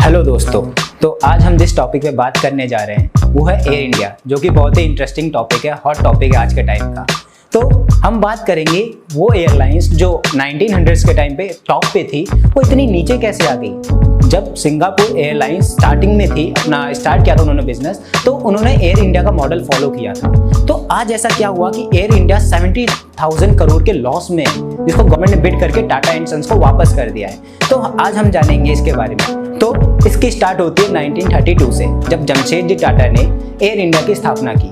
Hello दोस्तों, तो आज हम जिस टॉपिक पे बात करने जा रहे हैं वो है एयर इंडिया, जो कि बहुत ही इंटरेस्टिंग टॉपिक है, हॉट टॉपिक है आज के टाइम का। तो हम बात करेंगे वो एयरलाइंस जो 1900s के टाइम पे टॉप पे थी, वो इतनी नीचे कैसे आ गई। जब सिंगापुर एयरलाइंस स्टार्टिंग में थी, अपना स्टार्ट किया था उन्होंने बिजनेस, तो उन्होंने एयर इंडिया का मॉडल फॉलो किया था। तो आज ऐसा क्या हुआ कि एयर इंडिया 70,000 करोड़ के लॉस में, जिसको गवर्नमेंट ने बिड करके टाटा एंड सन्स को वापस कर दिया है। तो आज हम जानेंगे इसके बारे में। तो इसकी स्टार्ट होती है 1932 से, जब जमशेदजी टाटा ने एयर इंडिया की स्थापना की।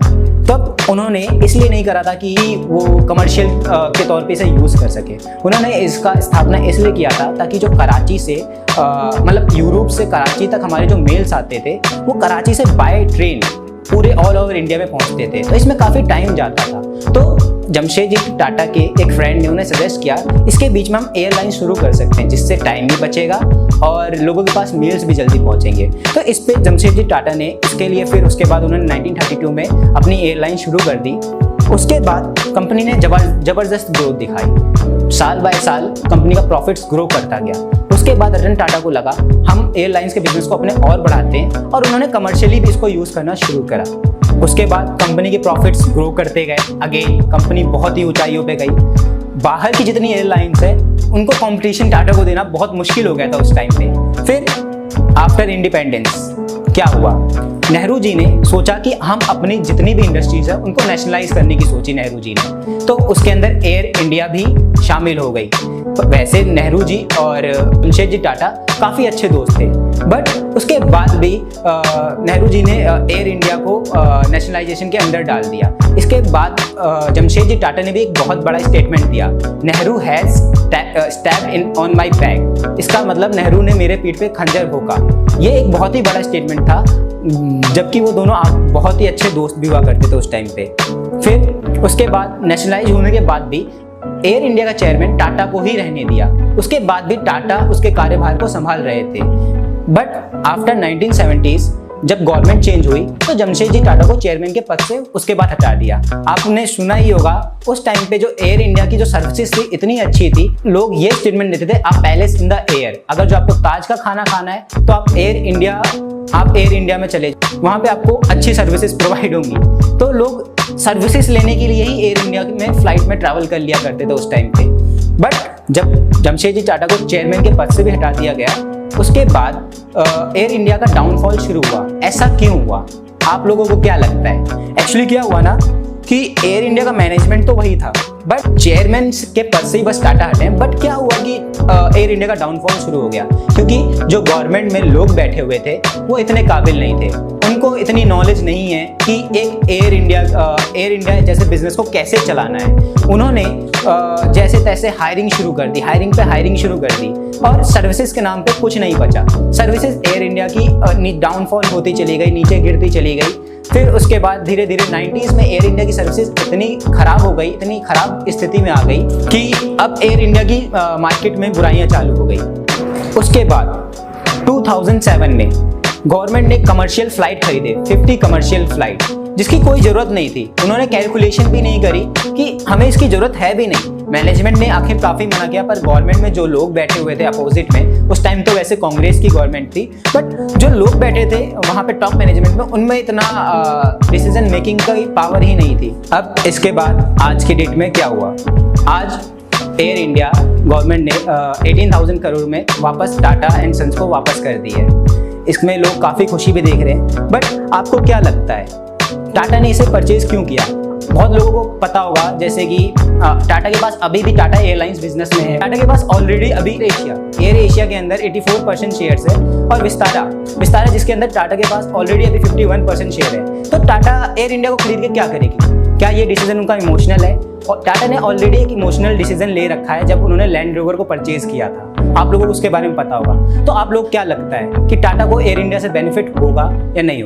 तब उन्होंने इसलिए नहीं करा था कि वो कमर्शियल के तौर पे इसे यूज़ कर सके। उन्होंने इसका स्थापना इसलिए किया था ताकि जो कराची से मतलब यूरोप से कराची तक हमारे जो मेल्स आते थे, वो कराची से बाय ट्रेन पूरे ऑल ओवर इंडिया में पहुंचते थे, तो इसमें काफ़ी टाइम जाता था। तो जमशेदजी टाटा के एक फ्रेंड ने उन्हें सजेस्ट किया, इसके बीच में हम एयरलाइन शुरू कर सकते हैं, जिससे टाइम भी बचेगा और लोगों के पास मेल्स भी जल्दी पहुंचेंगे। तो इस पे जमशेदजी टाटा ने इसके लिए फिर उसके बाद उन्होंने 1932 में अपनी एयरलाइन शुरू कर दी। उसके बाद कंपनी ने ज़बरदस्त ग्रोथ दिखाई, साल बाय साल कंपनी का प्रॉफिट्स ग्रो करता गया। उसके बाद रतन टाटा को लगा हम एयरलाइंस के बिजनेस को अपने और बढ़ाते हैं, और उन्होंने कमर्शियली भी इसको यूज़ करना शुरू करा। उसके बाद कंपनी के प्रॉफिट्स ग्रो करते गए, अगेन कंपनी बहुत ही ऊंचाइयों पे गई। बाहर की जितनी एयरलाइंस है उनको कंपटीशन टाटा को देना बहुत मुश्किल हो गया था उस टाइम पे। फिर आफ्टर इंडिपेंडेंस क्या हुआ, नेहरू जी ने सोचा कि हम अपनी जितनी भी इंडस्ट्रीज है उनको नेशनलाइज करने की सोची नेहरू जी ने, तो उसके अंदर एयर इंडिया भी शामिल हो गई। वैसे नेहरू जी और जमशेदजी टाटा काफ़ी अच्छे दोस्त थे, बट उसके बाद भी नेहरू जी ने एयर इंडिया को नेशनलाइजेशन के अंदर डाल दिया। इसके बाद जमशेदजी टाटा ने भी एक बहुत बड़ा स्टेटमेंट दिया, Nehru has stabbed in on my back. इसका मतलब नेहरू ने मेरे पीठ पे खंजर भोंका। ये एक बहुत ही बड़ा स्टेटमेंट था, जबकि वो दोनों बहुत ही अच्छे दोस्त भी हुआ करते थे उस टाइम पे। फिर उसके बाद नेशनलाइज होने के बाद भी एयर इंडिया का चेयरमैन टाटा को ही रहने दिया। उसके बाद भी टाटा उसके कार्यभार को संभाल रहे थे, बट आफ्टर 1970s जब गवर्नमेंट चेंज हुई तो जमशेदजी टाटा को चेयरमैन के पद से उसके बाद हटा दिया। आपने सुना ही होगा उस टाइम पे जो एयर इंडिया की जो सर्विसेज थी इतनी अच्छी थी, लोग ये स्टेटमेंट देते थे, आप पैलेस इन द एयर, अगर जो आपको ताज का खाना खाना है तो आप एयर इंडिया में चले, वहाँ पे आपको अच्छी सर्विसेज प्रोवाइड होंगी। तो लोग सर्विसेज लेने के लिए ही एयर इंडिया में फ्लाइट में ट्रैवल कर लिया करते थे उस टाइम पे। बट जब जमशेदजी टाटा को चेयरमैन के पद से भी हटा दिया गया, उसके बाद एयर इंडिया का डाउनफॉल शुरू हुआ। ऐसा क्यों हुआ, आप लोगों को क्या लगता है? एक्चुअली क्या हुआ ना कि एयर इंडिया का मैनेजमेंट तो वही था, बट चेयरमैन के पद से ही बस टाटा हटे। बट क्या हुआ कि एयर इंडिया का डाउनफॉल शुरू हो गया, क्योंकि जो गवर्नमेंट में लोग बैठे हुए थे वो इतने काबिल नहीं थे, उनको इतनी नॉलेज नहीं है कि एक एयर इंडिया जैसे बिजनेस को कैसे चलाना है। उन्होंने जैसे तैसे हायरिंग शुरू कर दी, हायरिंग शुरू कर दी, और सर्विसेज के नाम पे कुछ नहीं बचा। सर्विसेज एयर इंडिया की डाउनफॉल होती चली गई, नीचे गिरती चली गई। फिर उसके बाद धीरे धीरे 90s में एयर इंडिया की सर्विसेज इतनी खराब हो गई, इतनी खराब स्थिति में आ गई कि अब एयर इंडिया की मार्केट में बुराइयां चालू हो गई। उसके बाद 2007 में गवर्नमेंट ने कमर्शियल फ्लाइट खरीदे, 50 कमर्शियल फ्लाइट, जिसकी कोई ज़रूरत नहीं थी। उन्होंने कैलकुलेशन भी नहीं करी कि हमें इसकी ज़रूरत है भी नहीं। मैनेजमेंट ने आखिर काफ़ी मना किया, पर गवर्नमेंट में जो लोग बैठे हुए थे अपोजिट में, उस टाइम तो वैसे कांग्रेस की गवर्नमेंट थी, बट जो लोग बैठे थे वहाँ पे टॉप मैनेजमेंट में, उनमें इतना डिसीजन मेकिंग का पावर ही नहीं थी। अब इसके बाद आज की डेट में क्या हुआ, आज एयर इंडिया गवर्नमेंट ने 18,000 करोड़ में वापस टाटा एंड सन्स को वापस कर दी है। इसमें लोग काफ़ी खुशी भी देख रहे हैं, बट आपको क्या लगता है टाटा ने इसे परचेज क्यों किया? बहुत लोगों को पता होगा, जैसे कि टाटा के पास अभी भी टाटा एयरलाइंस बिजनेस में है। टाटा के पास ऑलरेडी अभी एयर एशिया के अंदर 84% शेयर्स है, और विस्तारा जिसके अंदर टाटा के पास ऑलरेडी अभी 51% शेयर है। तो टाटा एयर इंडिया को खरीद के क्या करेगी? क्या ये डिसीजन उनका इमोशनल है? और टाटा ने ऑलरेडी एक इमोशनल डिसीजन ले रखा है जब उन्होंने लैंड रोवर को परचेज किया था। आप लोगों को उसके बारे में पता होगा। तो आप लोग क्या लगता है कि टाटा को एयर इंडिया से बेनिफिट होगा या नहीं होगा?